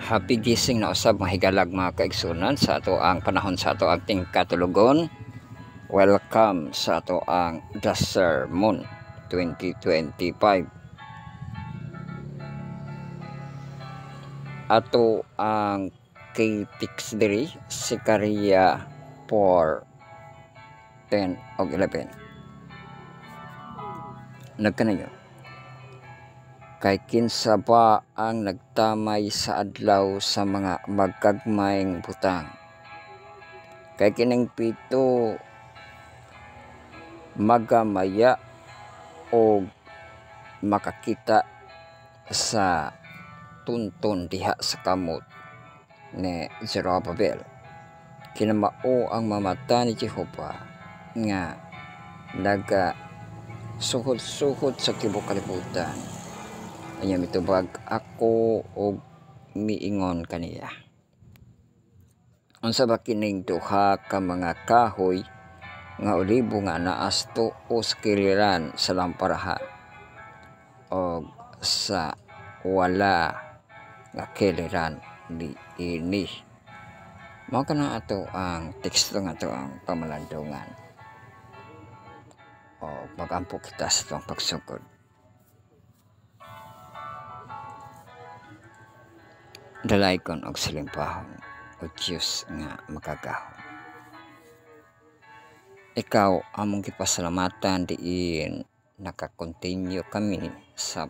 Happy gising na usab mga higalag mga kaigsunan sa ato ang panahon sa ato ang tingkatulugon. Welcome sa ato ang The Sermon 2025. Ato ang K-Tix diri Sikaria 4:10 o 11. Nagkanayon. Kay kinsa ba ang nagtamay sa adlaw sa mga magkagmayng butang? Kay kining pito magamaya o makakita sa tunton diha sa kamot ni Zerubbabel. Kinamao ang mamata ni Jehova nga naga suhod-suhod sa tibuok kalibutan. Anya mitubag ako og miingon kaniya. Unsa ba kining duha ka mga kahoy nga olibo nga naasto o skiliran sa lamparahan o sa wala nga kiliran di ini. Mao kana ato ang teksto nga ato ang pamalandungan. O magampo kita sa itong pagsugod. Dalaykon og silimpahon o Diyos nga makagahom. Ikaw among gipasalamatan diin nakakontinue kami sa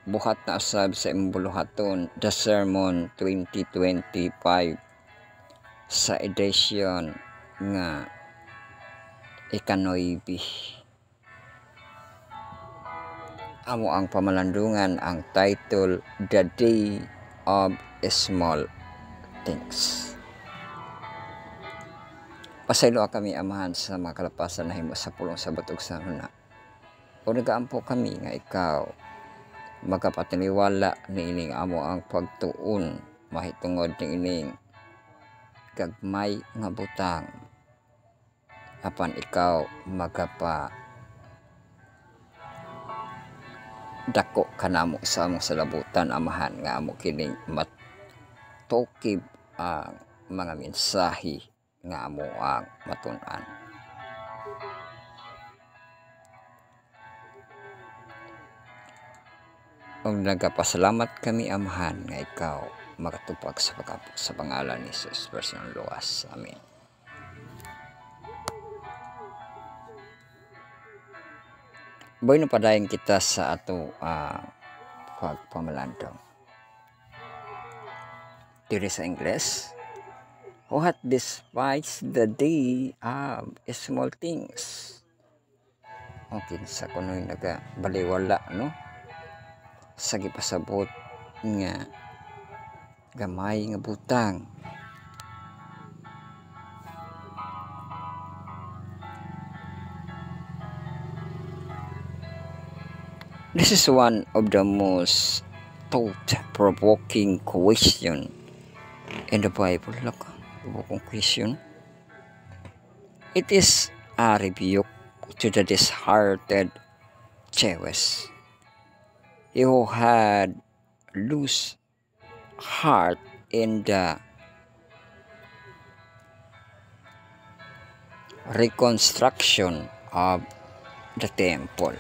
buhat na usab sa imong buluhaton The Sermon 2025 sa edition nga ikanoybi. Amo ang pamalandungan ang title The Day of Small Things. Pasaylo kami amahan sa mga kalapasan na himo sa pulong sa batog sa huna. O nagaampo kami nga ikaw magapatiniwala ni ining amo ang pagtuon mahitungod ni ining gagmay nga butang apan ikaw magapa dako kanamo sa among salabutan amahan nga amo kining matukib ang mga mensahe nga amo ang matun-an. Og nagapasalamat kami amahan nga ikaw makatupag sa pangalan ni Jesus personal luwas. Amen. Boy no padayon kita sa ato pagpamalandong. Diri sa Ingles, what despise the day of small things? Okay, sa kunoy naga baliwala no? Sa gipasabot nga gamay nga butang. This is one of the most thought-provoking question in the Bible. Look, provoking question. It is a rebuke to the disheartened Jewess. He who had loose heart in the reconstruction of the temple.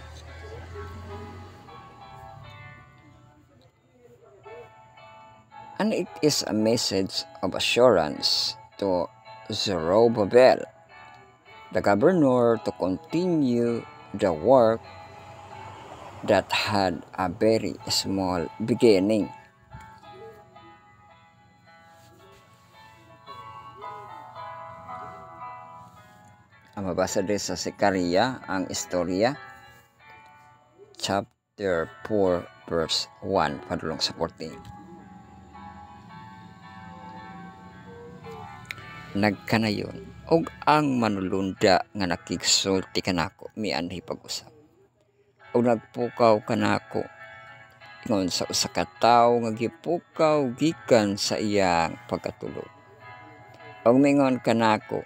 And it is a message of assurance to Zerubbabel, the governor, to continue the work that had a very small beginning. Ang mabasa din sa Sikaria ang istorya, chapter 4, verse 1, padulong sa 14. Nagkanayon og ang manulunda nga nakigsulti kanako mianhi pag-usap og nagpukaw kanako ingon sa usa ka tawo nga gipukaw gikan sa iyang pagkatulog og mingon kanako,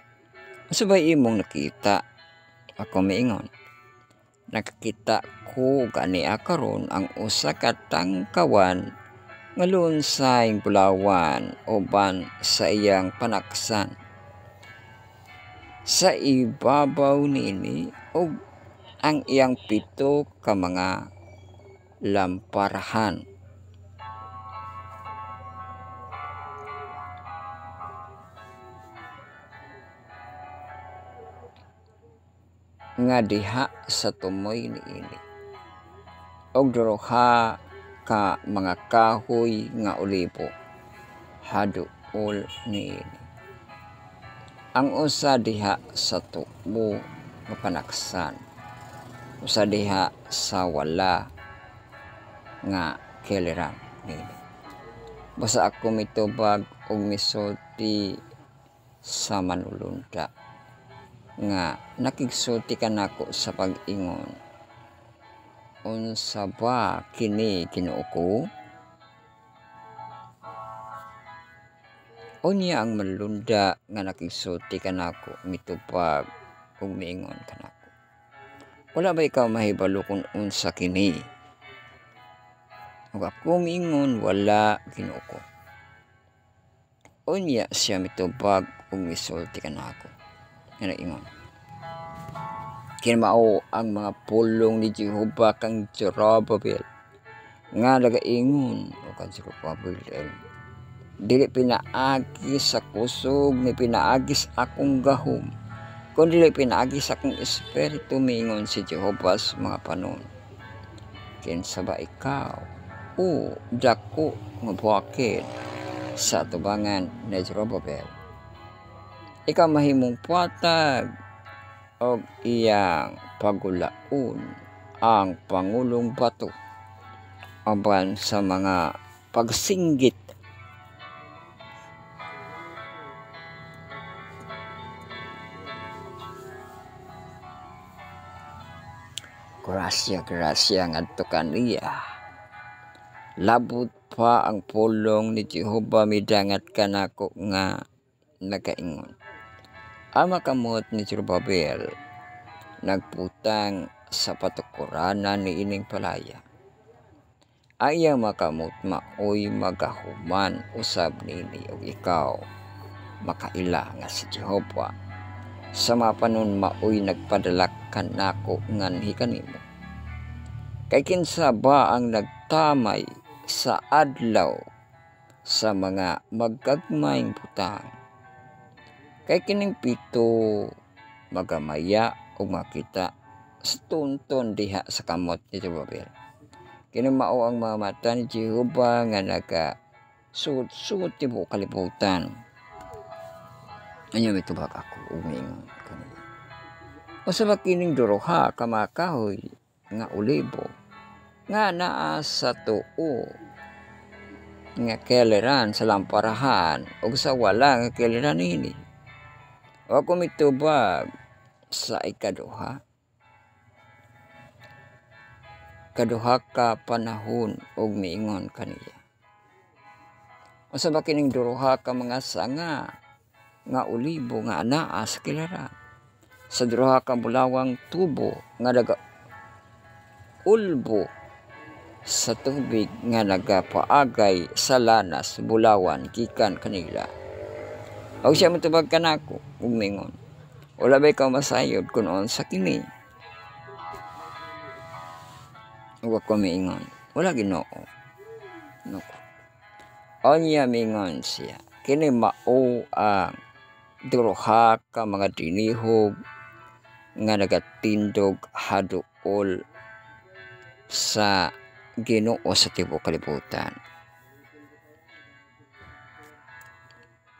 "Asa ba imong nakita?" Ako miingon, "Nakakita ko gani karon ang usa ka tangkawan ngalun sa iyang bulawan uban sa iyang panaksan. Sa ibabaw niini ug ang iyang pito ka mga lamparahan. Nga diha sa tumoy niini og duha ka mga kahoy nga olibo haduol niini. Ang usa diha sa tubo nga panaksan, usa diha sa wala nga kiliran niini. Basta ako mitubag og misulti sa manulunda nga nakigsulti ka nako sa pag-ingon, unsa ba kini Ginoo ko? Unya ang manulunda nga nakigsulti ka nako mitubag ug miingon ka nako, wala ba ikaw mahibalo kung unsa kini? Ug ako miingon, wala Ginoo ko. Unya siya mitubag ug misulti ka nako nga ingon, kinmao ang mga pulong ni Jehova kang Zorobabel nga nagaingon o kang Zorobabel, dili pinaagi sa kusog ni pinaagi sa akong gahom, kundi dili pinaagi sa akong espiritu, miingon si Jehova sa mga panon. Kinsa ba ikaw o dako nga buhakin sa tubangan ni Zorobabel? Ikaw mahimong patag og iyang pagulaon ang pangulong bato aban sa mga pagsinggit. Grasya ngadto kaniya. Labot pa ang pulong ni Jehova midangat kanako nga nagaingon, ang makamot ni Zorobabel nagputang sa patukuranan ni ining palaya. Aya makamot maoy magahuman usab nini og ikaw makaila nga si Jehova sa mga panon maoy nagpadala kanako nganhi kanimo. Kay kinsa ba ang nagtamay sa adlaw sa mga magagmayng butang? Kay kining pito magamaya o makita sa tunton diha sa kamot ni Zorobabel. Kini mao ang mga mata ni Jehova nga naga suot-suot tibo kalibutan. Anya mitubag ako umingon kanila. Usa ba kining duha ka mga kahoy nga olibo nga naa sa tuo nga keliran sa lamparahan ug sa wala nga keliran ini? O ako mitubag sa ikaduha ka panahon og miingon kaniya. Usa ba kining duha ka mga sanga nga olibo nga anaa sa kiliran sa duha ka bulawang tubo nga naga ulbo sa tubig nga nagapaagay sa lanas bulawan gikan kanila. Og siya mitubag kanako ug mingon, wala ba ikaw masayod kung unsa kini? Ug ako miingon, wala Ginoo. Nuko. Onya mingon siya, kini mao ang duha ka mga dinihog nga nagatindog haduol sa Ginoo sa tibuok kalibutan.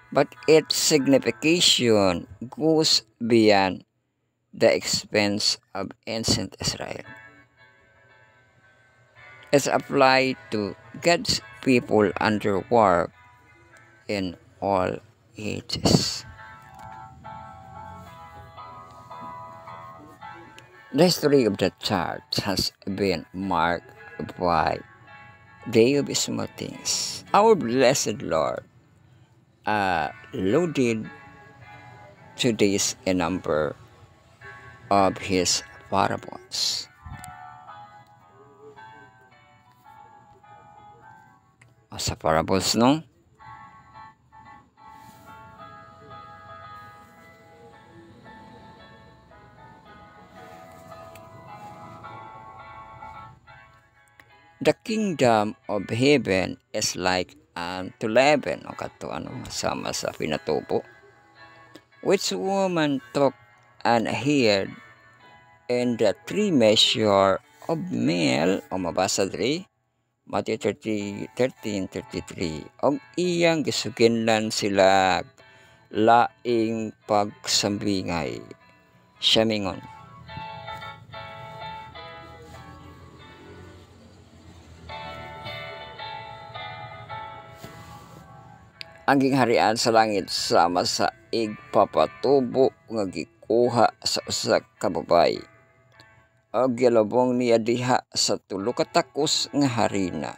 But its signification goes beyond the expense of ancient Israel. It's applied to God's people under war in all ages. The history of the church has been marked by Day of Small Things. Our blessed Lord loaded to this a number of his parables. sa parables, no? The kingdom of heaven is like to leaven o kato sama sa pinatubo, which woman took and hid in the 3 measure of meal o mabasa diri Matthew 13:33 og iyang gisuginlan sila laing pagsambingay siya mingon. Ang gingharian sa langit sama sa igpapatubo nga gikuha sa usa ka babay og gilubong niya diha sa tulo ka takos nga harina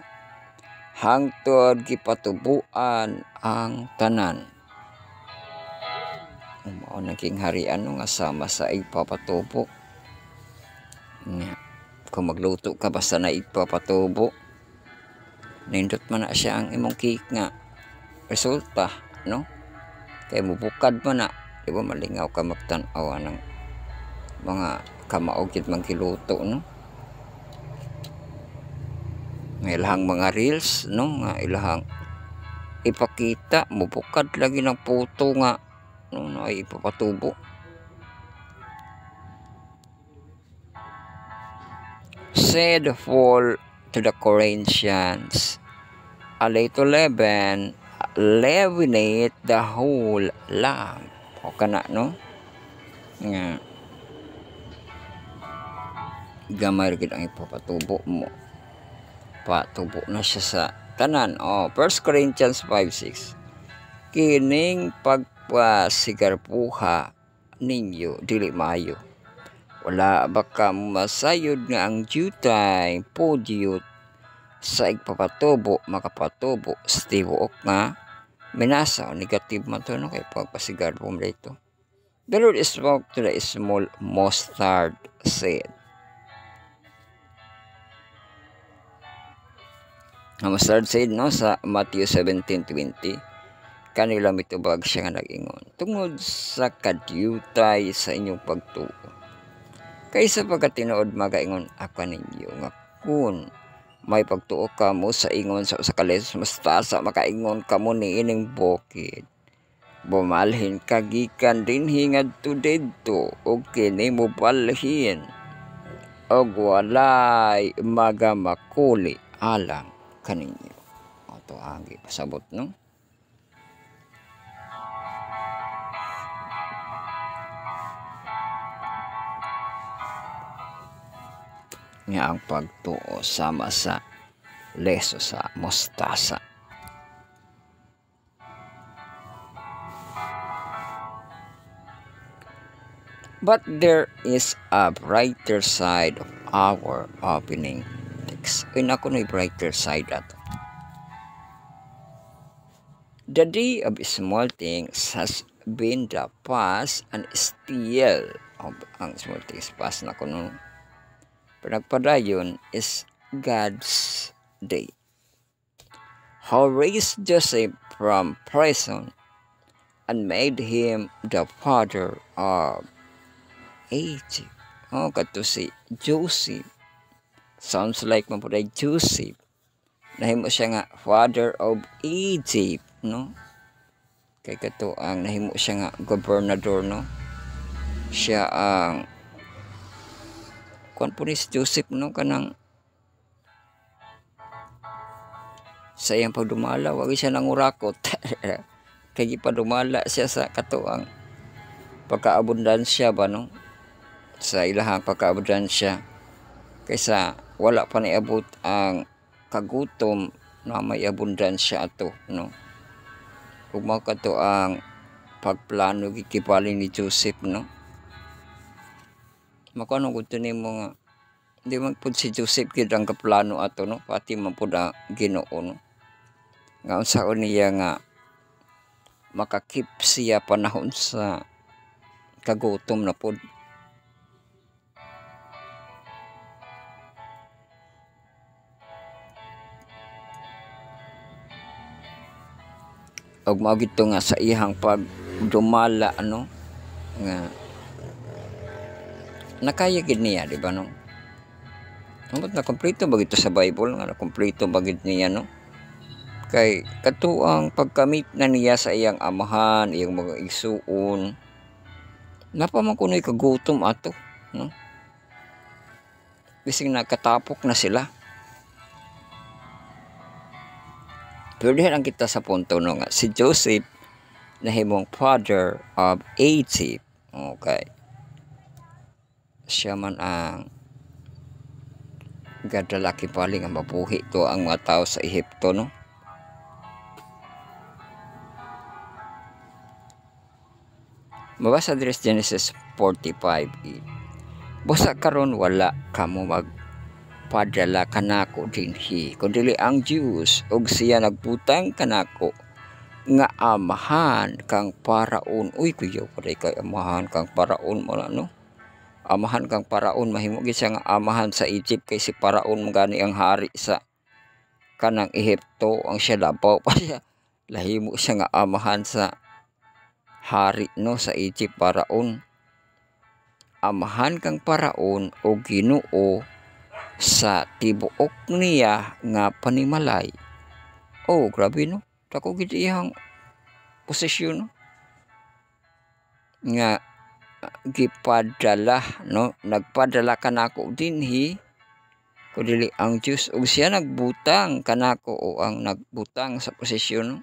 hangtod gipatubuan ang tanan. Mao naging harian nga sama sa igpapatubo. Kung magluto ka basta na igpapatubo, nindot man na siya ang imong cake nga resulta, no? Kaya mubukad man na, di ba malingaw ka magtanaw ng mga kamaugit magkiluto, no? Nga ilahang mga reels, no? Nga ilahang ipakita, mubukad lagi ng puto nga, no? Na ay ipapatubo. Said Paul to the Corinthians, a little leaven leaveneth the whole lump. O kana, no? Nga gamay gid ang ipapatubo mo. Patubo na siya sa tanan. 1 Corinthians 5:6. Kining pagpasigarpuha ninyo dili maayo. Wala ba ka masayod nga ang jutay podyut sa igpapatubo makapatubo sa tibuok nga minasa o negative man to, no? Kay pagpasigarbo mo dito. The Lord spoke to the small mustard seed. Ang mustard seed, no, sa Matthew 17:20, kanila mitubag siya nga nag-ingon, tungod sa kadyutay sa inyong pagtuo. Kaysa pagkatinood magaingon ako ninyo nga kun may pagtuo ka mo sa ingon sa usa ka lesos mustasa makaingon ka mo ni ining bukid. Bumalhin ka gikan dinhi ngadto didto ug kini mobalhin og walay magamakuli alang kaninyo. Ato ang ipasabot, no? Nga ang pagtuo sama sa leso sa mustasa. But there is a brighter side of our opening text. Uy, naku na brighter side ato. The day of small things has been the past and still ang small things past na kuno. Pinagpadayon is God's day. How raised Joseph from prison and made him the father of Egypt. Kato si Joseph. Sounds like mapuday Joseph. Nahimo siya nga father of Egypt, no? Kay kato ang nahimo siya nga gobernador, no? Siya ang kuan po ni Joseph, no, kanang sa iyang pagdumala wag siya nangurakot. Kay gipadumala siya sa katuang pagkaabundansya ba, no? Sa ilahang pagkaabundansya kaysa wala pa niabot ang kagutom na may abundansya ato, no? Ug mao kato ang pagplano gikibalin ni Joseph, no? Makano gud nimo nga di man pud si Joseph gid ang kaplano ato, no? Pati man pud ang Ginoo, no? Nga unsaon niya nga makakip siya panahon sa kagutom na pud. og mao gito nga sa iyang pagdumala ano nga nakaya gid niya, di ba no? Ambot na kompleto ba gito sa Bible nga kompleto ba gid niya no? Kay katuang pagkamit na niya sa iyang amahan, iyang mga igsuon, napamangkunoy kagutom ato, no? Bising nakatapok na sila. Pero dihan ang kita sa punto no nga si Joseph nahimong father of Egypt. Okay. Siya man ang gadalaki paling ang mabuhi to ang mga tao sa Ehipto no. Mabasa diri sa Genesis 45:8. Busa karon wala kamo magpadala kanako dinhi kundi ang Diyos og siya nagputang kanako nga amahan kang paraon. Uy kuya pare kay amahan kang paraon mo no. Amahan kang paraon mahimo gid siya nga amahan sa Egypt kay si paraon gani ang hari sa kanang Ehipto ang siya labaw pa siya. Lahimo siya nga amahan sa hari no sa Egypt paraon. Amahan kang paraon o Ginoo sa tibuok niya nga panimalay. Oh, grabe no. Dako gid iyang posisyon no. Nga gipadala no, nagpadala kanako dinhi kundi ang Diyos og siya nagbutang kanako o ang nagbutang sa posisyon no.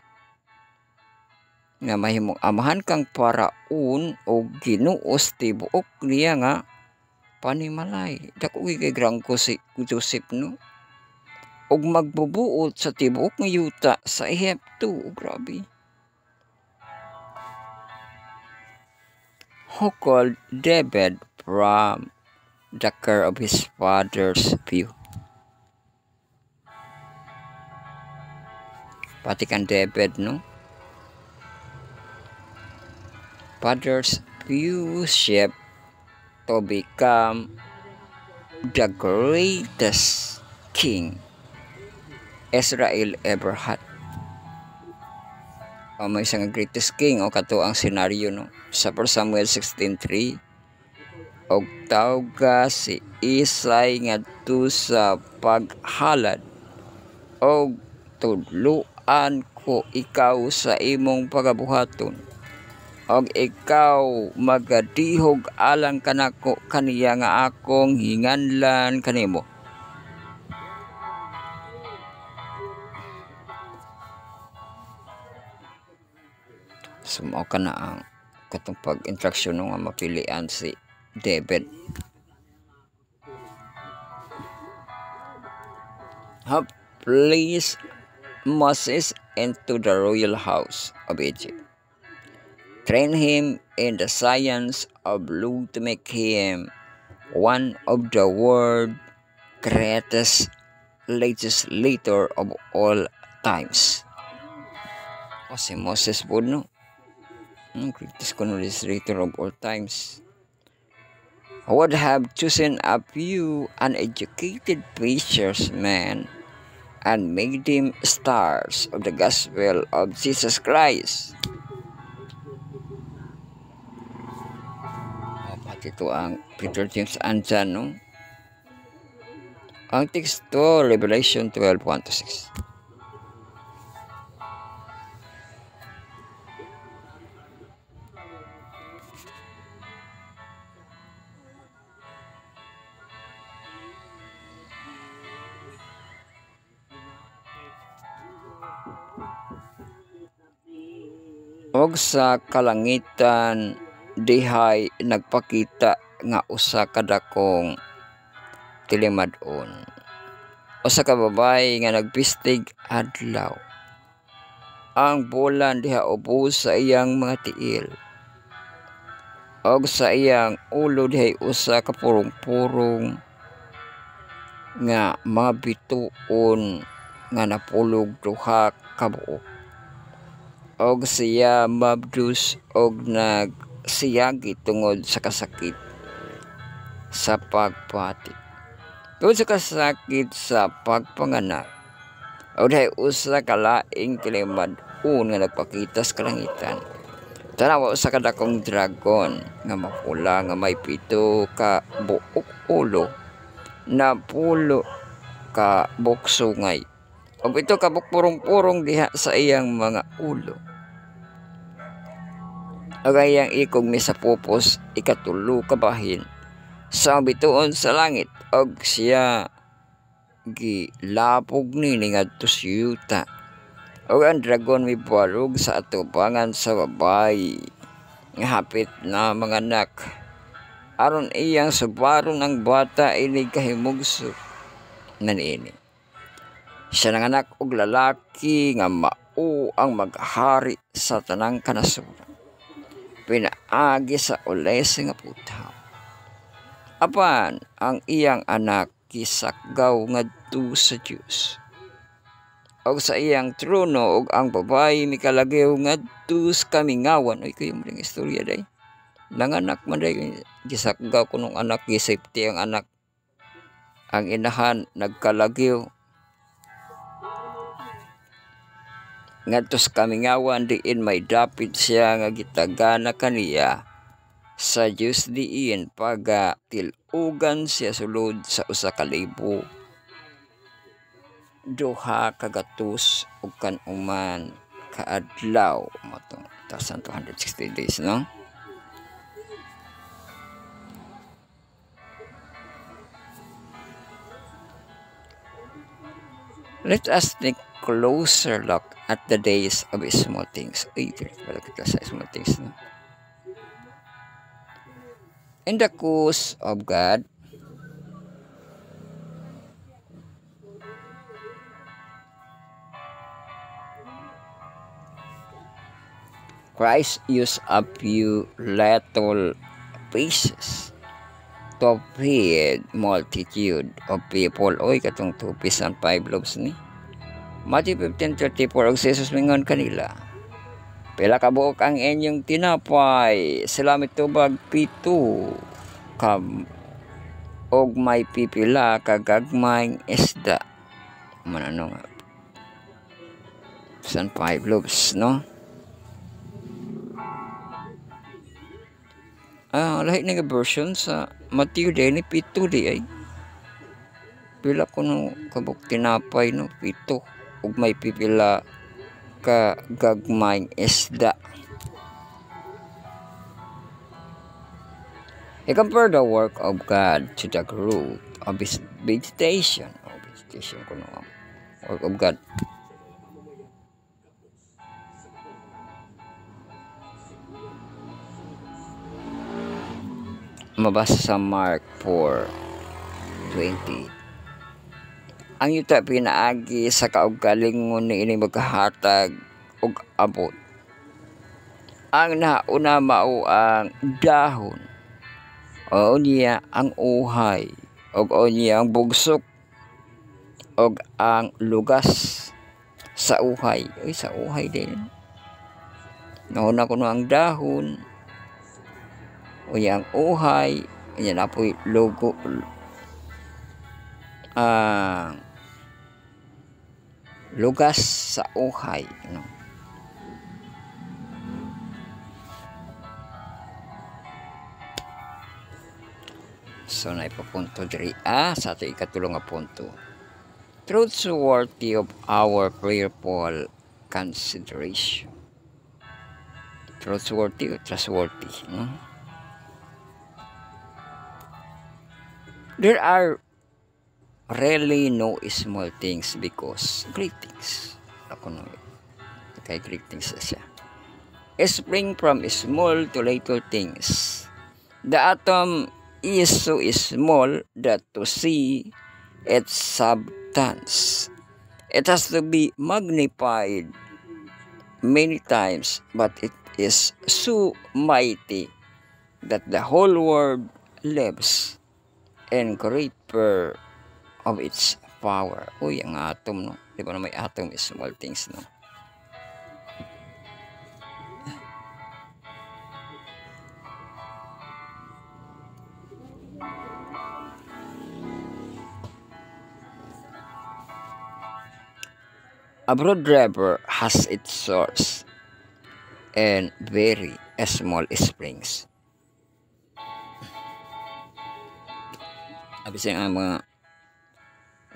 Nga mahimong amahan kang paraon o Ginoo sa tibuok niya nga panimalay. Dako kay grangko si Joseph no. Og magbubuot sa tibuok nga yuta sa Ehipto. Grabe. Who called David from the care of his father's view. Pati kan David no. Father's view shape to become the greatest king Israel ever had. May isang greatest king o kato ang senaryo no sa 1 Samuel 16:3 og tawga si Isay ngadto sa paghalad og tudluan ko ikaw sa imong pagabuhaton og ikaw magadihog alang kanako kaniya nga akong hinganlan kanimo. Sumaw ka na ang katong pag-instruction nga mapilian si David. Have placed Moses into the royal house of Egypt. Train him in the science of law to make him one of the world's greatest legislator of all times. O si Moses po no? Greatest legislator of all times. I would have chosen a few uneducated preachers men and made them stars of the gospel of Jesus Christ. Pati ito ang Peter James andyan, no? Ang teksto, Revelation 12:1-6. Og sa kalangitan dihay nagpakita nga usa ka dakong tilimad-on. Usa ka babae nga nagpistig adlaw. Ang bulan diha ubos sa iyang mga tiil. Og sa iyang ulo dihay usa ka purong-purong nga mga bituon nga napulog duha ka buok. Og siya mabdus og nagsiyagi tungod sa kasakit sa pagpati. Tungod sa kasakit sa pagpanganak. Og dahi usa ka laing tilimad bag-on nga nagpakita sa kalangitan. Tanawa sa kadakong dragon nga mapula nga may 7 ka buok ulo na pulo ka buksungay. Og 7 ka bukpurong-purong diha sa iyang mga ulo. Og iyang ikog mi sa pupos ikatulo ka bahin sa bituon sa langit og siya gilapog nini ngadto sa yuta. Og ang dragon mibalog sa atubangan sa babay nga hapit na mga anak. Aron iyang subaron ang bata ini kahimugso nanini. Siya nanganak og lalaki nga mao ang maghari sa tanang kanasuran. Pinaagi sa ules nga putaw. Apan ang iyang anak kisakgaw ngadto sa Dios. Og sa iyang trono og ang babae mikalagaw ngadto sa kamingawan. Oy kayo maling istorya day. Nanganak man day gisakgaw kunong anak gisafety ang anak. Ang inahan nagkalagyo ngadto sa kamingawan diin may dapit siya nga gitagana kaniya sa Diyos diin paga tilugan siya sulod sa usa ka libo duha kagatus ug kanuman kaadlaw mo to 1260 days no. Let us take closer look at the days of small things. Ay, wala kita sa small things no. In the course of God, Christ used a few little pieces to feed multitude of people. Oy, katong 2 fish and 5 loaves ni. Matthew 15:34 og si Jesus mingon kanila, pila ka buok ang inyong tinapay? Sila mitubag 7 ka og may pipila ka gagmayng isda. Manano nga? 5 loaves, no? Lahi nga version sa Matthew day ni 7 di ay. Pila ko no kabuk tinapay no 7 ug may pipila ka gagmayng isda. He compared the work of God to the growth of his vegetation. Vegetation ko no. Work of God. Mabasa sa Mark 4:20. Ang yuta pinaagi sa kaugalingon ni ini magkahatag og abot. Ang nauna mao ang dahon. O niya ang uhay. Og niya ang bugsok. Og ang lugas sa uhay. Ay, sa uhay din. Nauna ko ang dahon. O niya ang uhay. Yan na po'y logo. Lugas sa uhay, no? So naipapunto diri sa ato ikatulong nga punto. Truths worthy of our prayerful consideration. Trustworthy o trustworthy, no? There are really no small things because great things. Ako no, kay great things na siya. Spring from small to little things. The atom is so small that to see its substance, it has to be magnified many times, but it is so mighty that the whole world lives in great fear of its power. Uy, ang atom, no? Di ba na may atom is small things, no? A broad river has its source and very small springs. Abis ang mga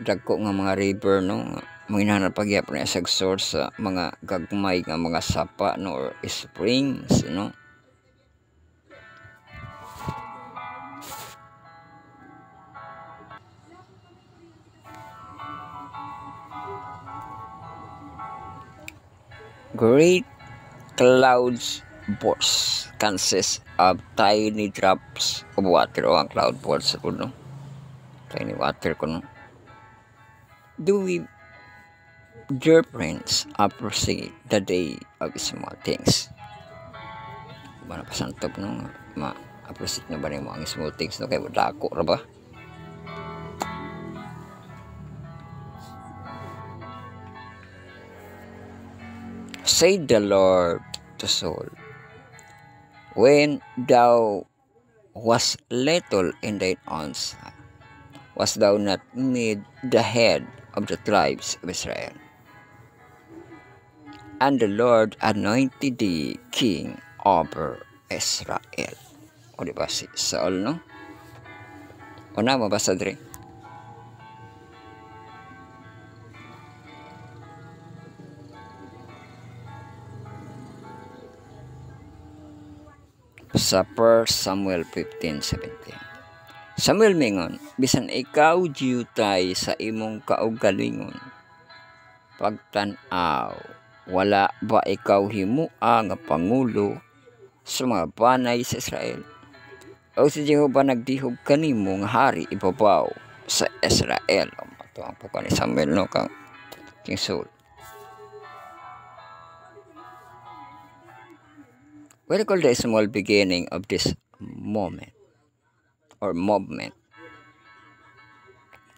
dagko nga mga river no, mga hinahanap na isang source sa mga gagmay nga mga sapa no or springs no. Great clouds bursts consist of tiny drops of water o ang cloud bursts ko no. Tiny water ko no. Do we dear friends appreciate the day of small things? Mana pasantog no ma-appreciate na ba nimo ang small things no kay dako ra ba? Said the Lord to Saul, when thou was little in thine own sight, was thou not made the head of the tribes of Israel? And the Lord anointed thee king over Israel. O diba si Saul no? O na mabasa dre. Sa 1 Samuel 15:17. Samuel mingon, bisan ikaw jiyutay sa imong kaugalingon, pagtan-aw, wala ba ikaw himua nga pangulo sa mga banay sa Israel? O si Jehova nagdihog kanimo nga hari ibabaw sa Israel. Ito ang puka ni Samuel no kang King Saul. We recall the small beginning of this moment or movement.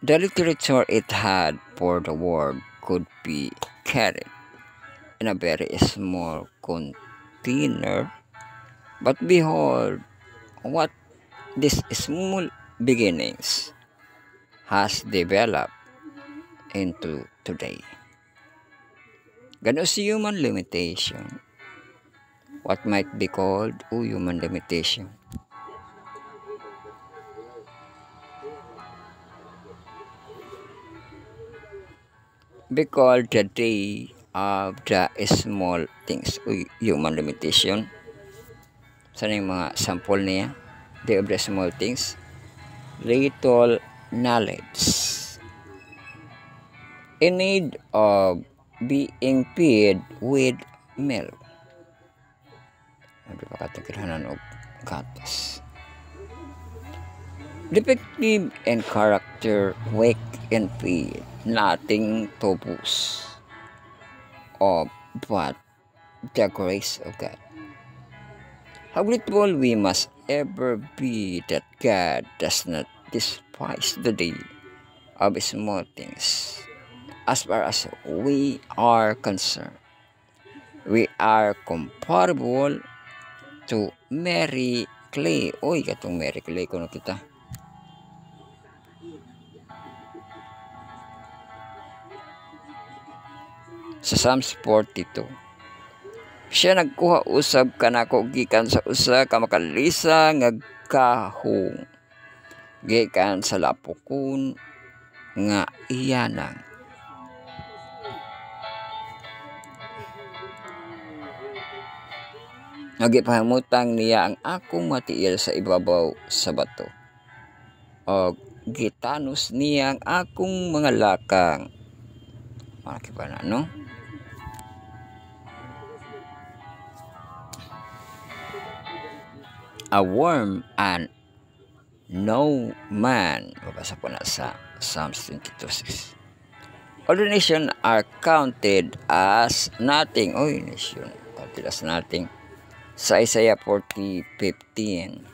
The literature it had for the world could be carried in a very small container, but behold what this small beginnings has developed into today. Ganos human limitation. What might be called human limitation. Be called the day of the small things, human limitation. Saan yung mga sample niya? Day of the small things. Little knowledge. In need of being fed with milk. Hindi pa katagiranan o gatas. Defective and character, weak and feed, nothing to boast of but the grace of God. How grateful we must ever be that God does not despise the day of small things. As far as we are concerned, we are comparable to Mary Clay. Oy, katong Mary Clay kuno kita. Sa Psalms 42. Siya nagkuha usab kanako gikan sa usa ka makalisa nga kahong. Gikan sa lapukon nga iyanang. Nagipahimutang niya ang akong matiil sa ibabaw sa bato. O gitanos niya ang akong mga lakang. Malaki pa na, no? A worm and no man. Babasa po na sa Psalms 22:6. All the nations are counted as nothing. Oy, nation. Counted as nothing. Sa Isaiah 40:15.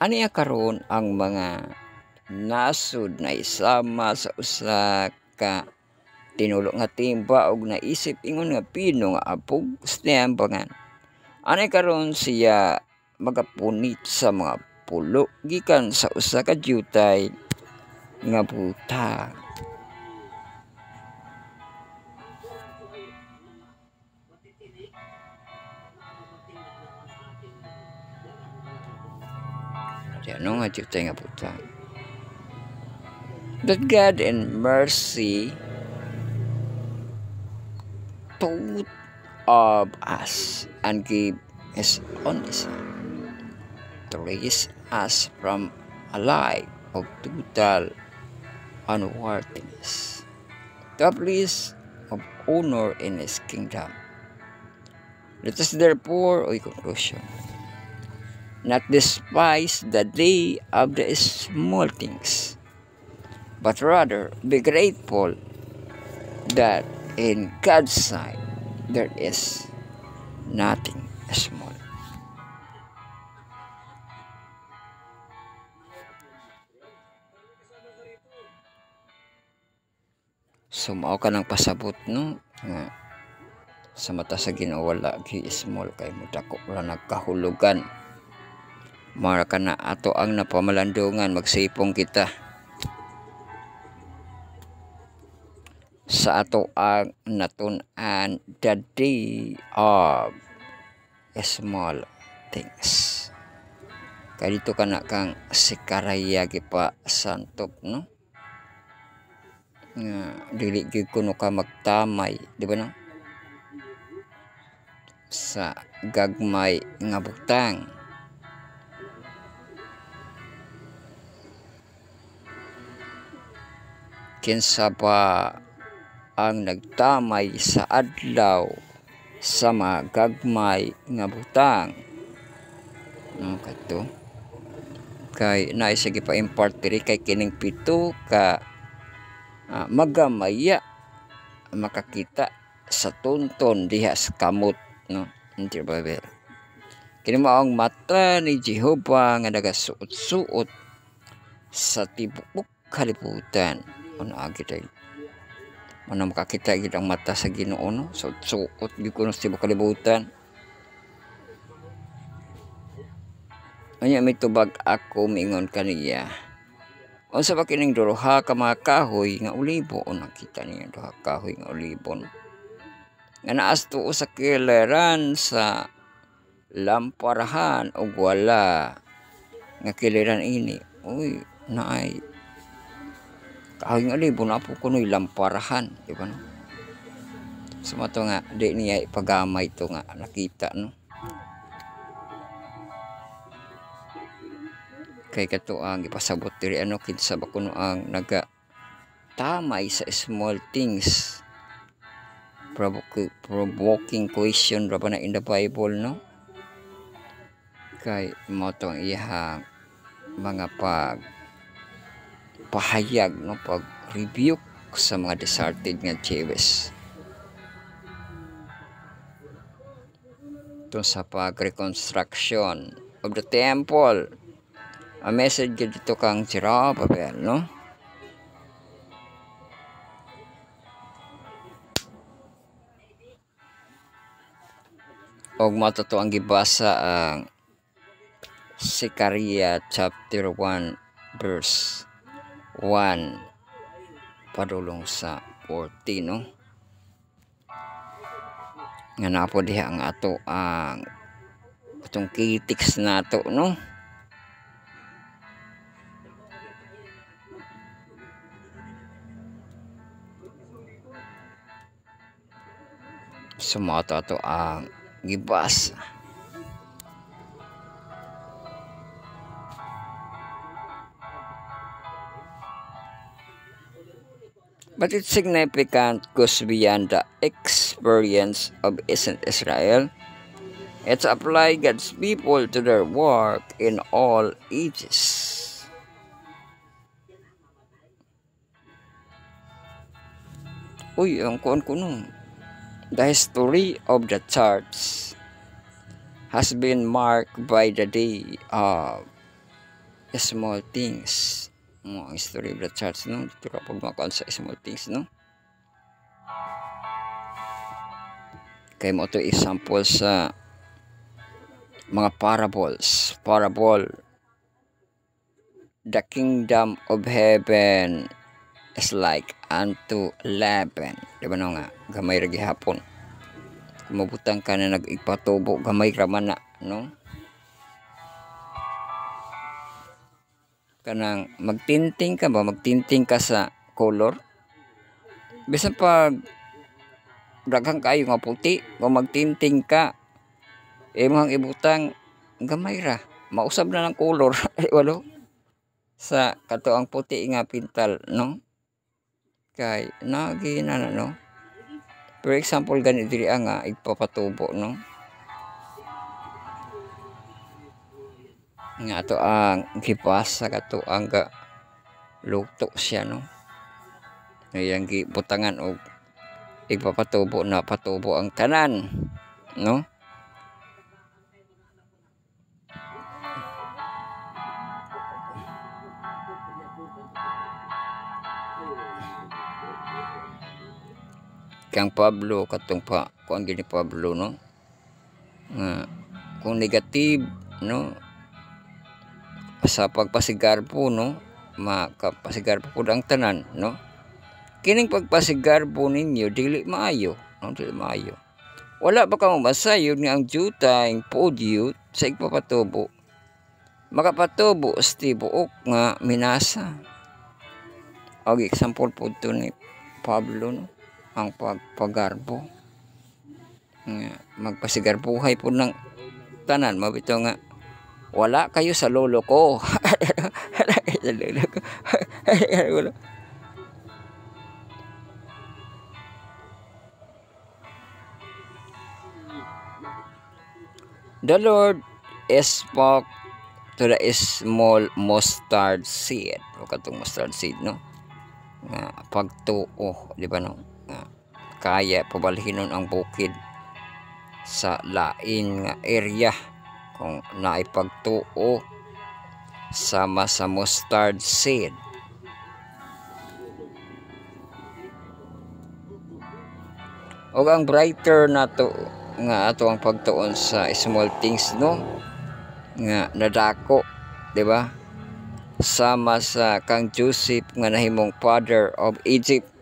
Aniya karon ang mga nasud na isama sa usa ka tinulo nga timba og naisip ingon nga pino nga apog stembangan. Aniya karon siya magapunit sa mga pulo gikan sa usa ka jutay nga butang. Diyan nga jutay nga butang. That God in mercy thought of us and gave His only Son to raise us from a life of total unworthiness to a place of honor in His kingdom. Let us therefore, conclusion, not despise the day of the small things, but rather be grateful that in God's sight there is nothing small. So mao ka ng pasabot no nga sa mata sa Ginoo wala gi small kay mo dako ra nagkahulugan. Mara ka na ato ang napamalandungan magsipong kita sa ato ang natun-an the day of small things. Kaya dito ka na kang sikaraya gipa santok no nga dili gyud kuno ka magtamay di ba no sa gagmay nga butang. Kinsa pa ang nagtamay sa adlaw sa mga gagmay nga butang no kadto kay naay sige pa import diri kay kining pito ka magamaya makakita sa tunton diha sa kamot no hindi ba ber kini mao ang mata ni Jehova nga nagasuot-suot sa tibuok kalibutan ano agi tay ano makakita gid ang mata sa Ginoo no suot gyud kuno sa tibuok kalibutan. Anya mitubag ako mingon kaniya unsa ba kining duha ka mga kahoy nga olibo o nakita niya duha kahoy nga olibo nga naas tuo sa kiliran sa lamparahan og wala nga kiliran ini uy naay kahoy nga olibo na po kuno'y lamparahan di ba no sumato nga di niya ipagamay to nga nakita no kay kato ang ipasabot diri ano kinsa ba kuno ang naga tamay sa small things provoking question ra ba na in the Bible no kay mo to ang iyang mga pahayag no pag rebuke sa mga deserted nga Jews to sa pag reconstruction of the temple. A message dito kang Zerubbabel, no? Og matuto ang gibasa ang Zechariah chapter 1 verse 1 padulong sa 14, no? Nga napo diha ang ato ang atong critics nato, no? Sumato ato ang gibasa. But its significant goes beyond the experience of ancient Israel. It's apply God's people to their work in all ages. Uy, ang kuno. The history of the church has been marked by the day of small things. Ang history of the church, no? Dito ka pagmakon sa small things, no? Kaya mo ito example sa mga parables. Parable. The kingdom of heaven is like unto leaven. Diba no nga? Gamay ra gihapon. Kumabutang ka na nag-ipatubo. Gamay ra man na. No? kanang magtinting ka ba, magtinting ka sa color. Bisan pag daghang kayo nga puti, kung magtinting ka, imong ibutang gamay ra, mausab na ng color. Walo sa kato ang puti nga pintal, no? Kay nagi na no. For example gani diri nga igpapatubo, no? Nga ato ang gipasa kato ang ga luto siya, no? Ayang gibutangan og igpapatubo na patubo ang tanan, no? Kang Pablo katong pa kuan gini Pablo, no? Nga kung negative, no, sa pagpasigarbo, no, makapasigarbo po ang tanan, no? Kining pagpasigarbo ninyo dili maayo, no? Dili maayo. Wala ba ka masayon nga ang jutay podio sa igpapatubo makapatubo sti buok nga minasa. Og example po ito ni Pablo, no? Ang pagpagarbo nga magpasigarbuhay po ng tanan, mabito nga wala kayo sa lolo ko. Wala kayo sa lolo ko. The Lord spoke to the small mustard seed, o katong mustard seed, no, nga pagtuo, di ba, no, nga kaya pabalhinon ang bukid sa lain nga area kung naipagtuo sama sa mustard seed. O ang brighter nato nga ato ang pagtuon sa small things, no, nga nadako, di ba, sama sa kang Joseph nga nahimong father of Egypt.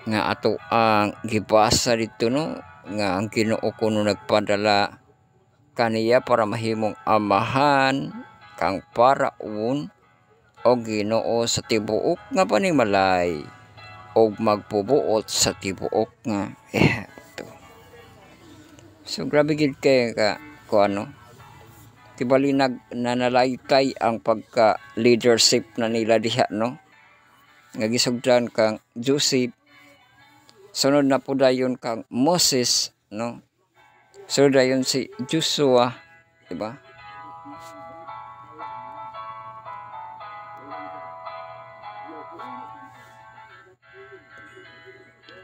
Nga ato ang gibasa dito, no, nga ang Ginoo kuno nagpadala kaniya para mahimong amahan kang paraon o Ginoo sa tibuok nga panimalay o magpubuot sa tibuok nga ito. So grabe gid kay ka ko ano, tibali nanalaykay ang pagka leadership na nila diha, no, nga gisugdan kang Joseph. Sunod na po dayon kang Moses, no? Sunod dayon si Joshua, di ba?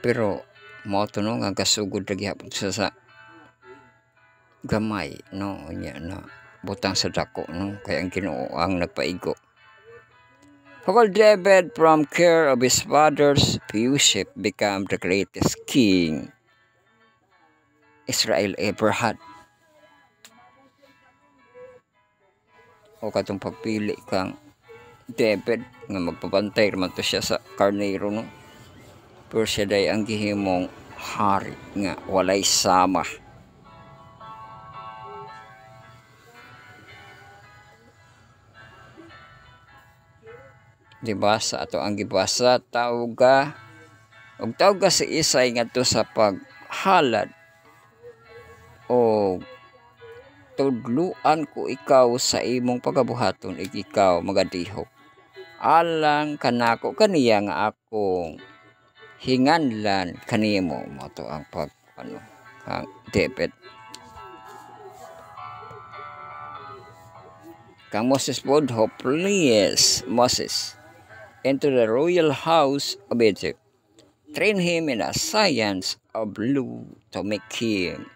Pero mo to, no, nga kasugod lagi hapon sa gamay, no, nya na butang sa dako, no, kaya ang Ginoo ang nagpaigo. While David, from care of his father's fellowship, became the greatest king Israel ever had. O katong pagpili kang David nga magpapantay naman to siya sa karnero, no, pero siya day ang gihimong hari nga walay sama. Diba sa ato ang gibasa, tawag ka si Isay ngadto sa paghalad o tudluan ko ikaw sa imong pagabuhaton, ikaw magadihok alang kanako kaniya nga akong hinganlan kanimo. Mo to ang pag ano kang David. Kang Moses pod please Moses into the royal house of Egypt, train him in a science of law to make him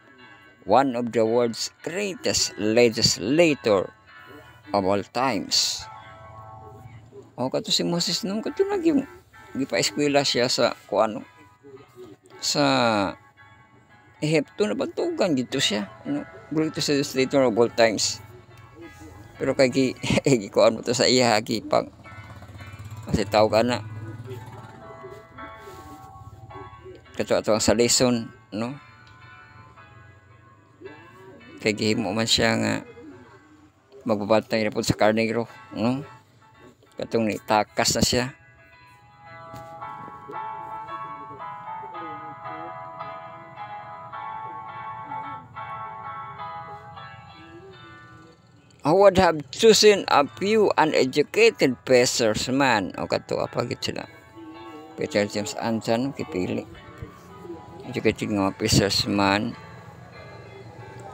one of the world's greatest legislator of all times. O kato si Moses nung kato naging gipa-eskwela siya sa kuano sa Ehipto, na bantugan dito siya, no, greatest legislator of all times. Pero kay kuan mo to sa iya gipang kasi tao ka na kato ang sa lesson, no, kay gihimo man siya nga magbabantay na po sa karnero, no? Katong nitakas na siya. I would have chosen a few uneducated peasers man. O kato, apagit sila. Peter James Anson, kipili. Educated nga mga peasers man.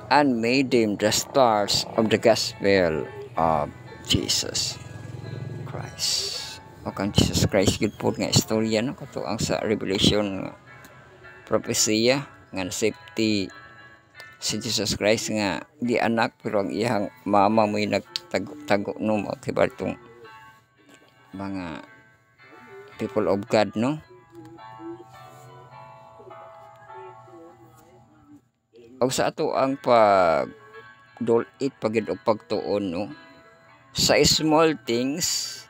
And made them the stars of the gospel of Jesus Christ. O kang Jesus Christ, good po nga istorya, no? Kato ang sa Revelation propesya nga safety si Jesus Christ nga di anak pero ang iyang mama mo'y nagtago no kiba itong mga people of God, no? O sa ato ang pagdulit pagid og pagtuon, no? Sa small things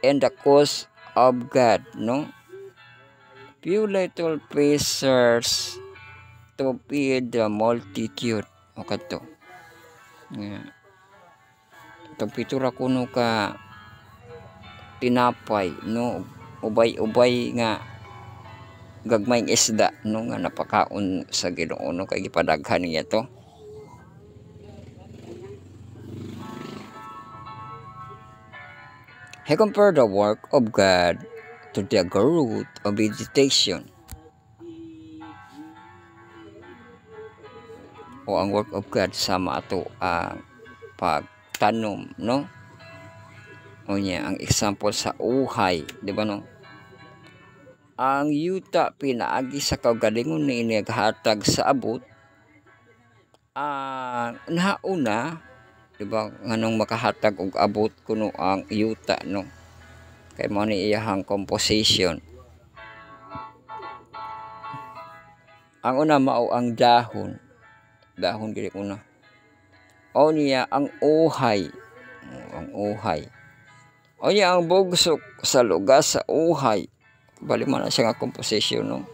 and the cause of God, no? Few little pacers to feed the multitude. O kato. Itong pitura kuno ka tinapay, no? Ubay-ubay nga gagmayng isda, no? Nga napakaon sa Ginoo, no? Kay gipadaghan niya to. He compared the work of God to the growth of vegetation. O ang work of God sama ato ang pagtanom, no? O niya ang example sa uhay, di ba, no? Ang yuta pinaagi sa kaugalingon ni naghatag sa abot nauna, di ba, nganong makahatag og abot kuno ang yuta, no? Kay mo ni iyahang composition. Ang una mao ang dahon gili una. O niya ang uhay, o niya ang bugsok sa lugas sa uhay. Bali man na siya nga composition, no?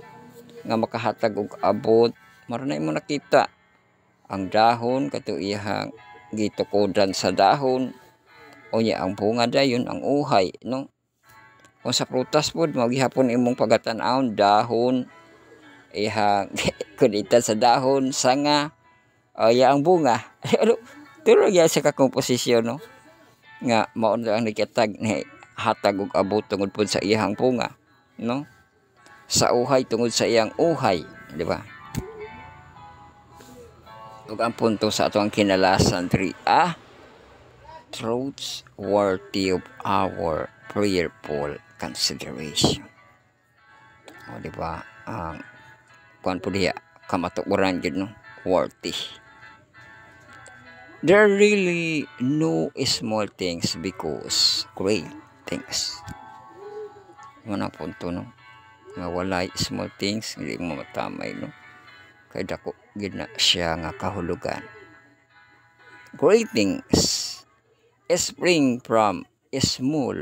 Nga makahatag og abot. Maranay mo nakita ang dahon kato iyang gitukodan sa dahon. O niya ang bunga dayon ang uhay, no? Kung sa prutas pod mao gihapon imong pagatan-aon dahon ihang kunita sa dahon sanga o ya ang bunga. Turo ya sa komposisyon, no? Nga mao ang nakitag ni hatag og abot tungod pod sa iyang bunga, no? Sa uhay tungod sa iyang uhay, di ba? Ug ang punto sa atong kinalasan diri truths worthy of our prayerful consideration. O di ba ang kuan po diya kamatuoran gid, no? Worthy. There are really no small things because great things. Mga punto, no? Nga walay small things hindi mo matamay, no? Kay dako gid na siya nga kahulugan. Great things spring from small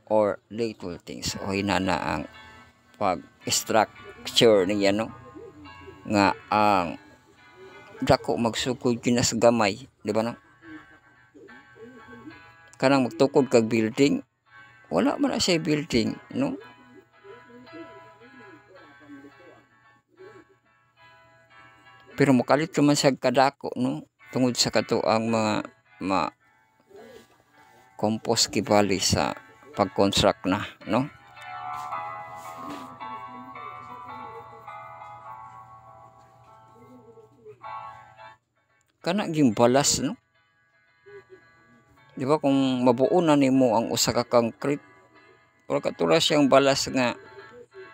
or little things. O hinana ang pag-structure niya, no? Nga ang dako magsukod kinas gamay, di ba, no? Kanang magtukod kag building, wala man na siya building, no? Pero makalit man siya kadako, no? Tungod sa kato ang mga compost kibali sa pag-construct na, no? Kana ging balas, no? Di ba kung mabuo na nimo ang usa ka concrete, wala katula siyang balas nga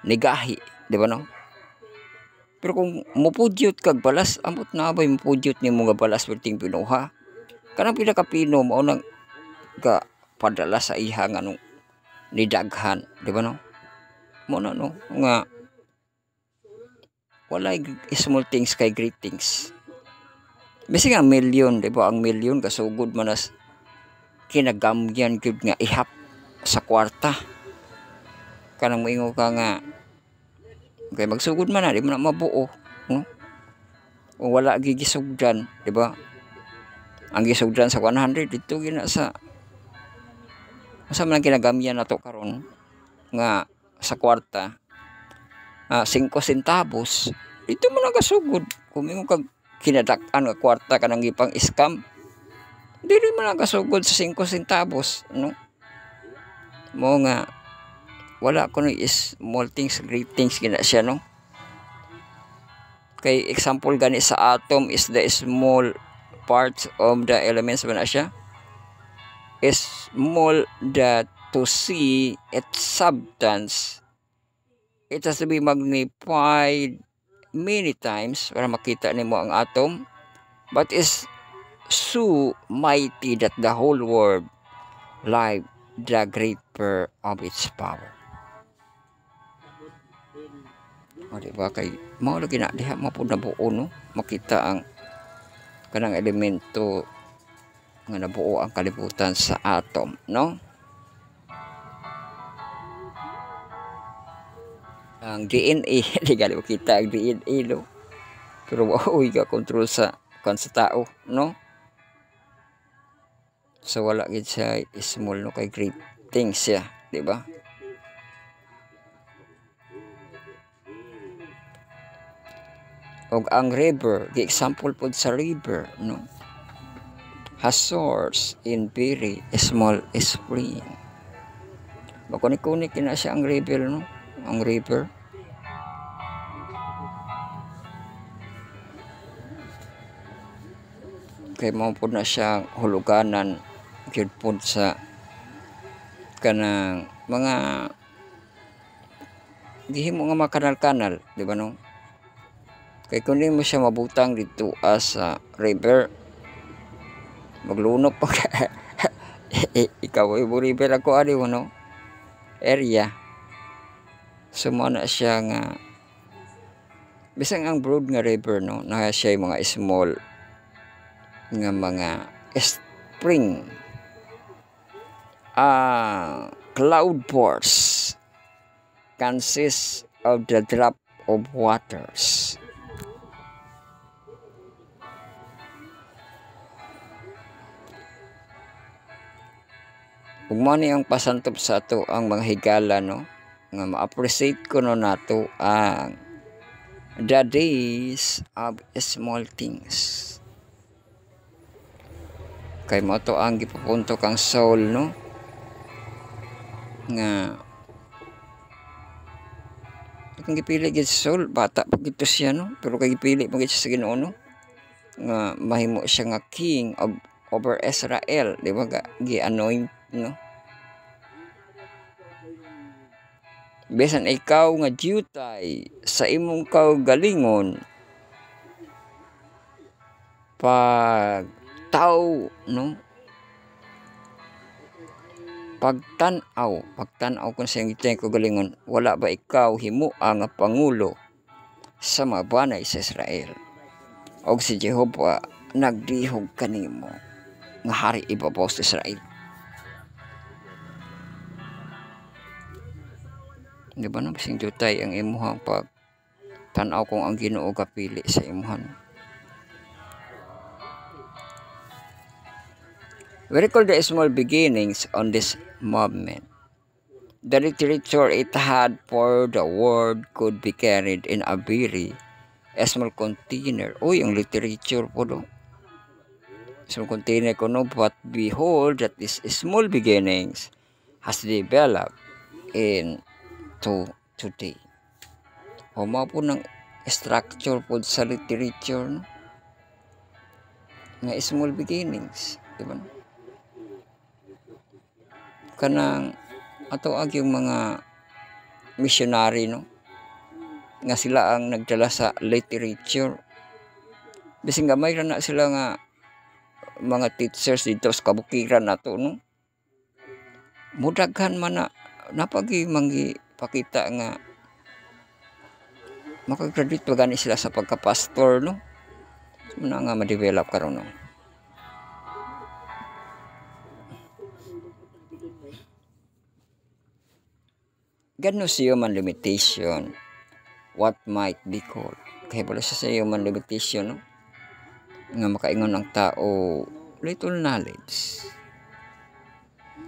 nigahi, di ba, no? Pero kung mupudyot kag balas, amot na ba mupudyot nimo nga balas perting pinuha? Kanang pinakapino mao nang ga padala sa iha nga nung nidaghan, di ba, no? Mo na, no? Nga wala small things kay great things. Basi nga milyon, di ba? Ang milyon kasugod man as kinagamyan gud nga ihap sa kwarta. Kanang moingo ka nga kay magsugod man na di mo na mabuo, no? kung wala gigisugdan, di ba? Ang gisugdan sa 100 dito gina sa man ginagamihan nato karon nga sa kwarta 5 centavos dito mo nagasugod kung mo kag kinadak-an nga kwarta kanang gipang scam dili man nagasugod sa 5 centavos no mo nga wala kuno is small things great things gina siya no kay example gani sa atom is the small parts of the elements ba na siya is small that to see its substance it has to be magnified many times para makita nimo ang atom but is so mighty that the whole world live the greater of its power. O diba kay mao lagi na diha mo pud nabuo no makita ang kanang elemento nga nabuo ang kalibutan sa atom no ang DNA di gali makita ang DNA no pero wow ga control sa tao no so wala gid siya small no kay great things siya di ba og ang river gi example pod sa river no has source in very small spring. Makunik-kunik na siya ang river, no? Ang river. Kaya mo po na siya huluganan yun po sa kanang mga gihimo nga makanal-kanal, di ba no? Kaya kung mo siya mabutang dito sa river, maglunok pa ka ikaw ay river ako ari mo no area sumo na siya nga bisang ang broad nga river no na siya mga small nga mga spring cloud bursts consist of the drop of waters. Ug mo ni ang pasantop sa ato ang mga higala no nga ma-appreciate ko no nato ang the days of small things. Kay mo to ang gipupunto kang soul no nga kung gipili gid sa soul bata pa gito siya no pero kay gipili mo gid siya sa Ginoo no nga mahimo siya nga king of over Israel di ba gi-anoint no bisan ikaw nga diutay sa imong kaugalingon pag tao no pagtan-aw kung sa iyong kaugalingon wala ba ikaw himuang nga pangulo sa mga banay sa Israel og si Jehova nagdihog kanimo nga hari ibabaw sa Israel. Di ba na bising jutay ang imuhang pag tanaw kung ang Ginoo kapili sa imuhan. We recall the small beginnings on this movement. The literature it had for the word could be carried in a very small container. Uy, ang literature po do. Small container ko no, but behold that this small beginnings has developed in to today. O mao po ng structure po sa literature no? Nga small beginnings, di ba? Kanang ato ag yung mga missionary no nga sila ang nagdala sa literature. Bising gamay ra na sila nga mga teachers dito sa kabukiran nato no. Mudaghan man na napagi manggi pakita nga makagraduate pa gani sila sa pagka-pastor no muna nga ma-develop karon no God knows human limitation what might be called kaya pala sa human limitation no nga makaingon ang tao little knowledge.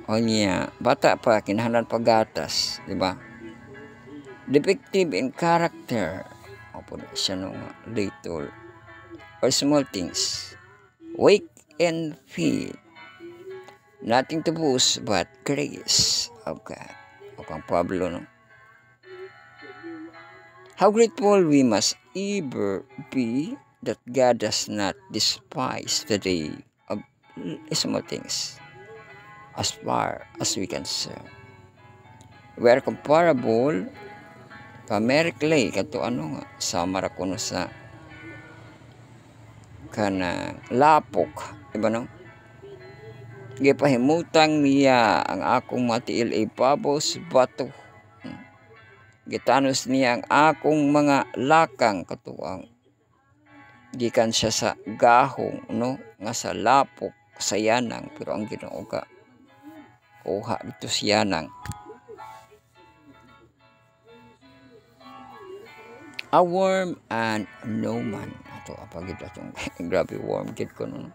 O niya, bata pa, kinahanglan pagatas, di ba? Defective in character. O po siya nung little or small things. Weak and feet. Nothing to boast but grace of God. O kang Pablo, no? How grateful we must ever be that God does not despise the day of small things as far as we can serve. We are comparable pamerically kato ano nga sa marakuno sa kana lapok, diba no? Gipahimutang niya ang akong matiil ipabos bato. Gitanos niya ang akong mga lakang katuwang. Gikan siya sa gahong, no? Nga sa lapok, sa yanang. Pero ang Ginoo ka, kuha dito sa yanang. A worm and no man. Ito, apagid itong grabe worm kid ko, no?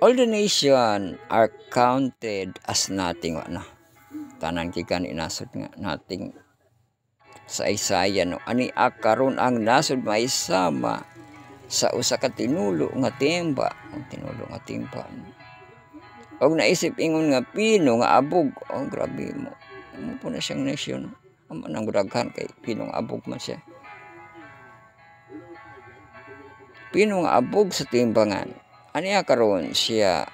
All the nation are counted as nothing, na. Tanan kikan inasod nga nating sa Isaiah, no? Ani akaron ang nasod maisama sa usa ka tinulo nga timba. Ang tinulo nga timba, no? Og naisip ingon nga pino nga abog. Oh, grabe mo. Ano po na siyang nation, no? Ang gudaghan kay pino nga abog man siya. Pino nga abog sa timbangan. Ani akaron siya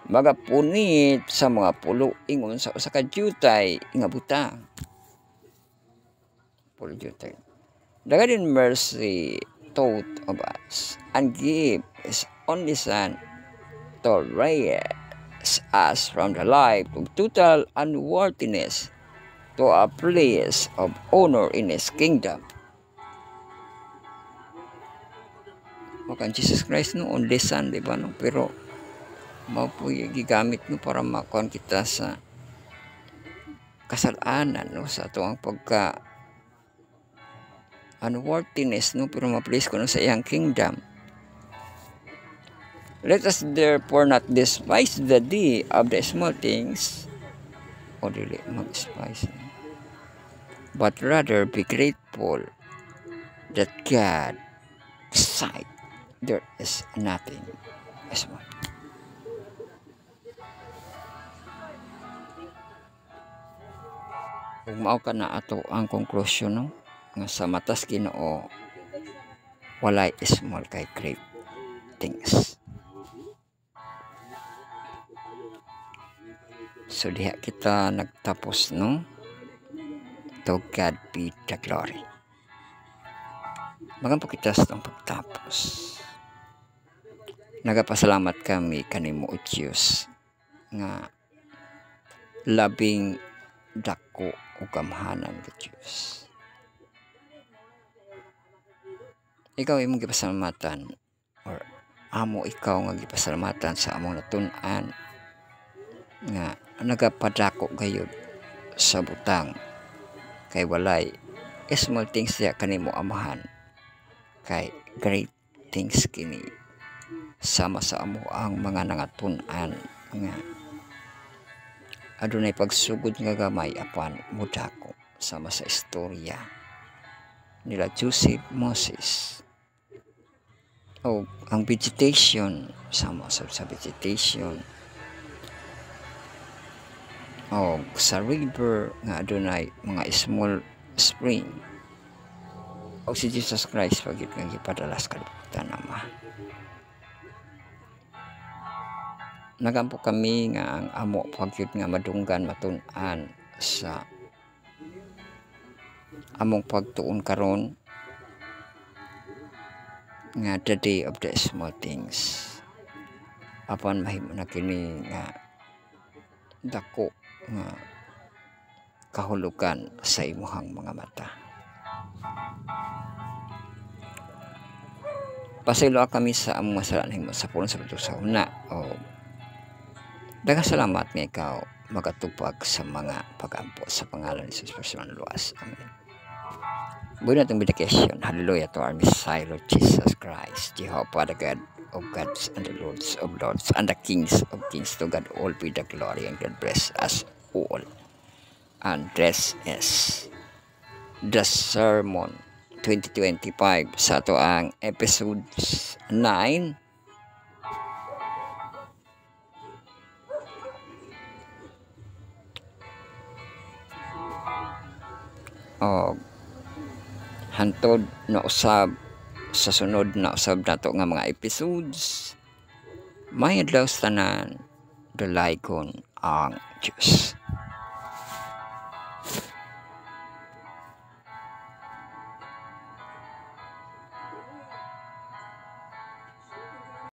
magapunit sa mga pulo ingon sa usa ka jutay nga butang. Pulo jutay. Dagadin mercy taught of us and give his only son to raise us from the life of total unworthiness to a place of honor in his kingdom. Makan Jesus Christ, no, only son, di ba, no? Pero mao po gigamit no para makuan kita sa kasalanan, no, sa ato ang pagka unworthiness, no, pero ma-place ko no sa iyang kingdom. Let us therefore not despise the day of the small things, o dili mag-despise, but rather be grateful that God sight there is nothing small. Kung mao ka na ato ang konklusyon, no, nga sa matas Ginoo walay small kay great things. So diha kita nagtapos, no? To God be the glory. Magampo kita sa itong pagtapos. Nagapasalamat kami kanimo o Diyos nga labing dako o gamhanan ka Diyos. Ikaw imong gipasalamatan or amo ikaw nga gipasalamatan sa among natun-an nga nagapadako gayud sa butang kay walay small things diya kanimo amahan kay great things kini sama sa amo ang mga nangatun-an nga adunay pagsugod nga gamay apan mudako sama sa istorya nila Joseph, Moses. O ang vegetation sama sa vegetation. O sa river nga adunay mga small spring. O si Jesus Christ pagit nga gipadalas kalibutan ama. Nagampo kami nga ang amo pagyud nga madunggan matun-an sa among pagtuon karon nga the day of the small things. Apan mahimo na kini nga dako nga kahulugan sa imuhang mga mata. Pasaylo kami sa among masalan himo sa pulong sa una. O daghang salamat nga ikaw magatupag sa mga pagampo sa pangalan ni Jesus personal luwas. Amen. Buhay natong medication. Hallelujah to our Messiah, Lord Jesus Christ, Jehovah, the God of gods and the Lords of lords and the kings of kings. To God all be the glory, and God bless us all. And this is the sermon 2025 sa ato ang episode 9. O hantod na usab sa sunod na usab nato nga mga episodes. May adlaw sa tanan, dalaykon ang Diyos.